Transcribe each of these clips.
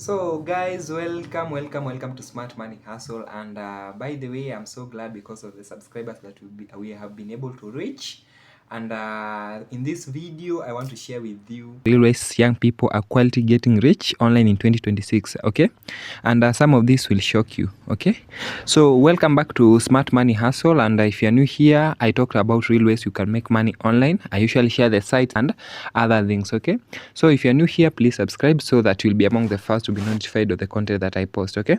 So guys, welcome to Smart Money Hustle. And by the way, I'm so glad because of the subscribers that we have been able to reach. And in this video, I want to share with you real ways young people are quality getting rich online in 2026. Okay, and some of this will shock you. Okay, so welcome back to Smart Money Hustle. And if you're new here, I talked about real ways you can make money online. I usually share the site and other things. Okay, so if you're new here, please subscribe so that you'll be among the first to be notified of the content that I post. Okay,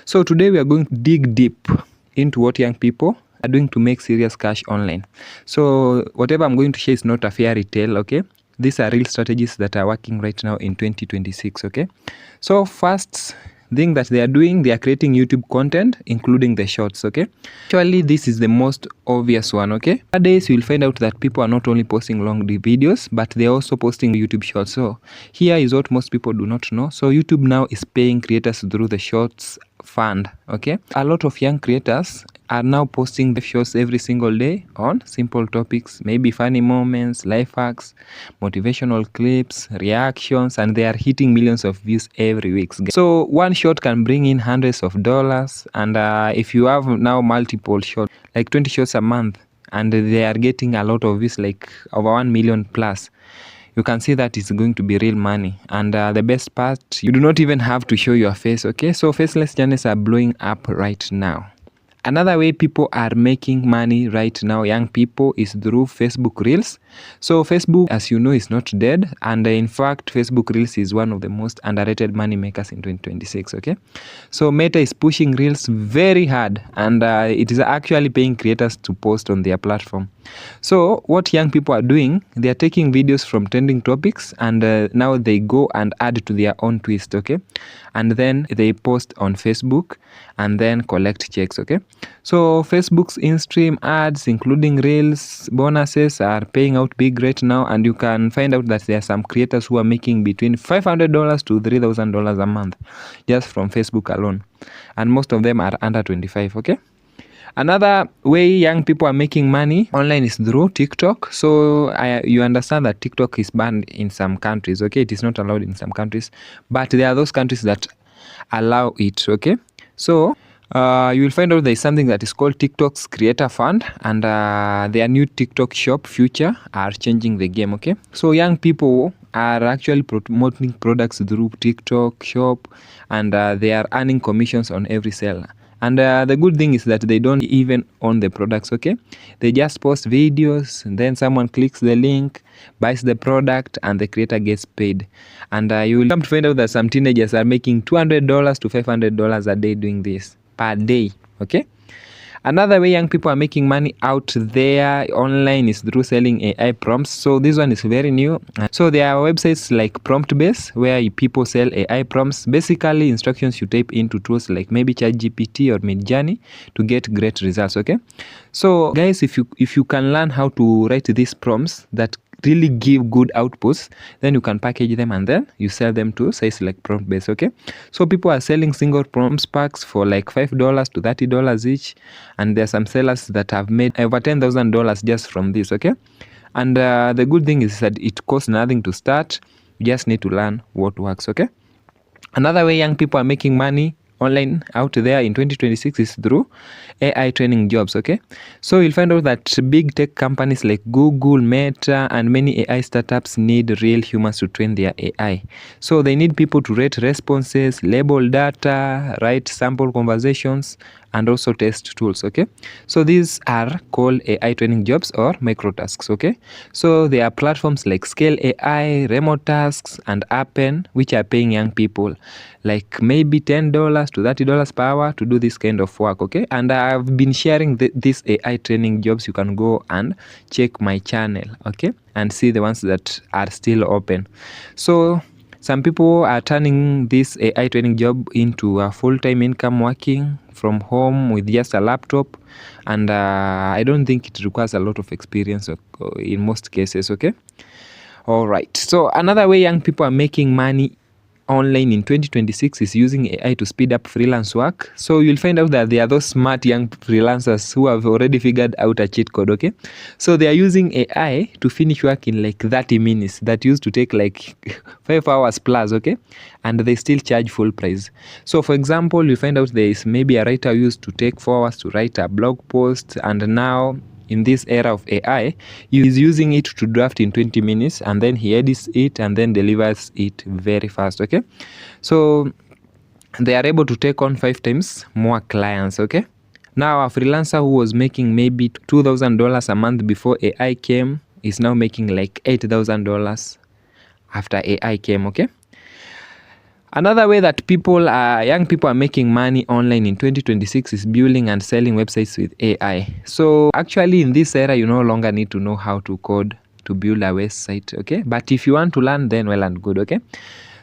so today we are going to dig deep into what young people are doing to make serious cash online. So whatever I'm going to share is not a fairy tale. Okay, these are real strategies that are working right now in 2026. Okay, so first thing that they are creating YouTube content, including the shorts. Okay, actually this is the most obvious one. Okay, nowadays you'll find out that people are not only posting long videos, but they're also posting YouTube shorts. So here is what most people do not know. So YouTube now is paying creators through the shorts fund. Okay, a lot of young creators are now posting the shorts every single day on simple topics, maybe funny moments, life hacks, motivational clips, reactions, and they are hitting millions of views every week. So one short can bring in hundreds of dollars, and if you have now multiple shorts, like 20 shorts a month, and they are getting a lot of views, like over 1 million plus, you can see that it's going to be real money. And the best part, you do not even have to show your face. Okay, so faceless channels are blowing up right now. Another way people are making money right now, young people, is through Facebook Reels. So Facebook, as you know, is not dead. And in fact, Facebook Reels is one of the most underrated money makers in 2026. Okay, so Meta is pushing Reels very hard, and it is actually paying creators to post on their platform. So what young people are doing, they are taking videos from trending topics, and now they go and add to their own twist. Okay, and then they post on Facebook and then collect checks. Okay, so Facebook's in-stream ads, including Reels bonuses, are paying out big right now, and you can find out that there are some creators who are making between $500 to $3,000 a month just from Facebook alone, and most of them are under 25. Okay, another way young people are making money online is through TikTok. So you understand that TikTok is banned in some countries. Okay, it is not allowed in some countries, but there are those countries that allow it. Okay, so you will find out there is something that is called TikTok's Creator Fund, and their new TikTok shop future are changing the game. Okay, so young people are actually promoting products through TikTok shop, and they are earning commissions on every sale. And the good thing is that they don't even own the products. Okay, they just post videos, and then someone clicks the link, buys the product, and the creator gets paid. And you will come to find out that some teenagers are making $200 to $500 a day doing this per day. Okay, another way young people are making money out there online is through selling AI prompts. So this one is very new. So there are websites like PromptBase where people sell AI prompts, basically instructions you type into tools like maybe ChatGPT or Midjourney to get great results. Okay, so guys, if you can learn how to write these prompts that really give good outputs, then you can package them and then you sell them to sites like PromptBase. Okay, so people are selling single prompts packs for like $5 to $30 each, and there are some sellers that have made over $10,000 just from this. Okay, and the good thing is that it costs nothing to start. You just need to learn what works. Okay, another way young people are making money online out there in 2026 is through AI training jobs. Okay, so you'll find out that big tech companies like Google, Meta, and many AI startups need real humans to train their AI. So they need people to rate responses, label data, write sample conversations, and also test tools. Okay, so these are called AI training jobs or micro tasks. Okay, so there are platforms like Scale AI, Remote Tasks, and Appen, which are paying young people like maybe $10 to $30 per hour to do this kind of work. Okay, and I've been sharing these AI training jobs. You can go and check my channel. Okay, and see the ones that are still open. So some people are turning this AI training job into a full-time income, working from home with just a laptop, and I don't think it requires a lot of experience in most cases. Okay, all right, so another way young people are making money online in 2026 is using AI to speed up freelance work. So you'll find out that there are those smart young freelancers who have already figured out a cheat code, okay? So they are using AI to finish work in like 30 minutes that used to take like 5 hours plus, okay? And they still charge full price. So for example, you find out there is maybe a writer who used to take 4 hours to write a blog post, and now in this era of AI, he is using it to draft in 20 minutes, and then he edits it and then delivers it very fast, okay? So they are able to take on 5 times more clients, okay? Now a freelancer who was making maybe $2,000 a month before AI came is now making like $8,000 after AI came, okay? Another way that young people are making money online in 2026 is building and selling websites with AI. So actually in this era, you no longer need to know how to code to build a website, okay? But if you want to learn, then well and good, okay?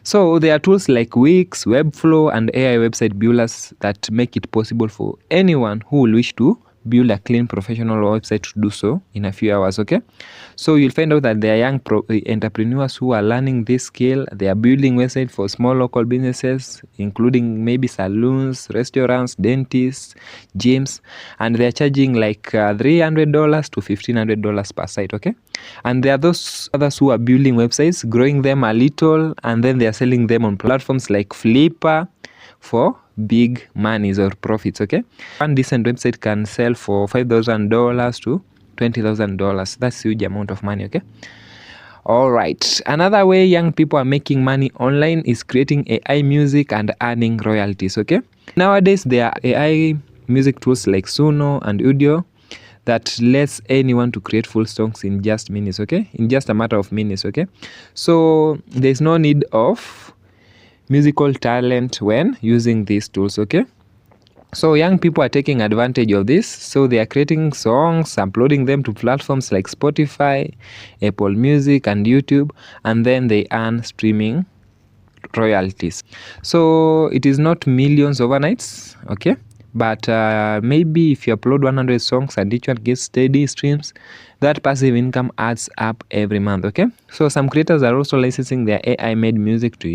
So there are tools like Wix, Webflow, and AI website builders that make it possible for anyone who will wish to build a clean professional website to do so in a few hours, okay? So you'll find out that there are young entrepreneurs who are learning this skill. They are building websites for small local businesses, including maybe salons, restaurants, dentists, gyms, and they're charging like $300 to $1,500 per site, okay? And there are those others who are building websites, growing them a little, and then they are selling them on platforms like Flipper for big monies or profits, okay? One decent website can sell for $5,000 to $20,000. That's a huge amount of money, okay? All right. Another way young people are making money online is creating AI music and earning royalties, okay? Nowadays, there are AI music tools like Suno and Udio that lets anyone to create full songs in just minutes, okay? In just a matter of minutes, okay? So there's no need of musical talent when using these tools, okay? So young people are taking advantage of this. So they are creating songs, uploading them to platforms like Spotify, Apple Music, and YouTube, and then they earn streaming royalties. So it is not millions overnights, okay? But maybe if you upload 100 songs and each one gets steady streams, that passive income adds up every month, okay? So some creators are also licensing their AI-made music to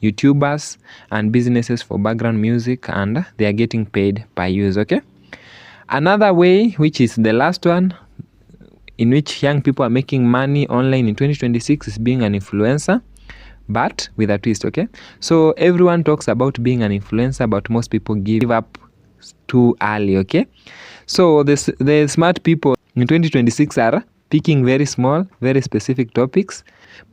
YouTubers, and businesses for background music, and they are getting paid per use, okay? Another way, which is the last one, in which young people are making money online in 2026 is being an influencer, but with a twist, okay? So everyone talks about being an influencer, but most people give up too early, okay? So the smart people in 2026 are picking very small, very specific topics: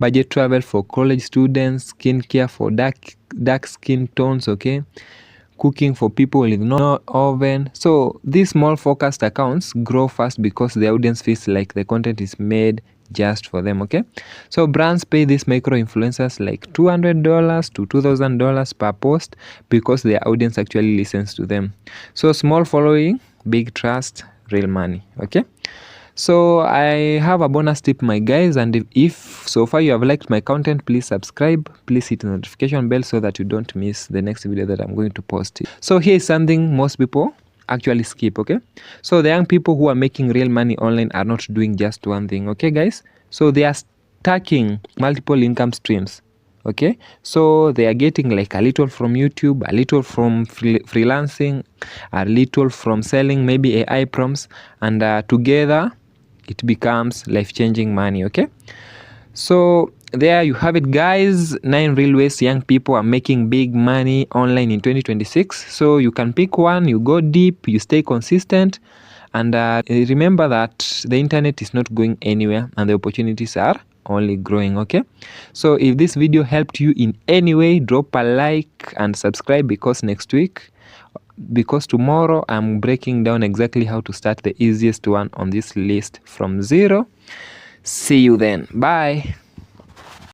budget travel for college students, skincare for dark skin tones, okay? Cooking for people with no oven. So these small focused accounts grow fast because the audience feels like the content is made just for them, okay? So brands pay these micro influencers like $200 to $2,000 per post because their audience actually listens to them. So small following, big trust, real money, okay? So I have a bonus tip, my guys, and if so far you have liked my content, please subscribe, please hit the notification bell so that you don't miss the next video that I'm going to post. So here is something most people actually skip, okay? So the young people who are making real money online are not doing just one thing, okay guys? So they are stacking multiple income streams, okay? So they are getting like a little from YouTube, a little from freelancing, a little from selling maybe AI prompts, and together it becomes life-changing money, okay? So there you have it, guys. 9 real ways young people are making big money online in 2026. So you can pick one, you go deep, you stay consistent, and remember that the internet is not going anywhere and the opportunities are only growing, okay? So if this video helped you in any way, drop a like and subscribe, because tomorrow I'm breaking down exactly how to start the easiest one on this list from zero. See you then. Bye.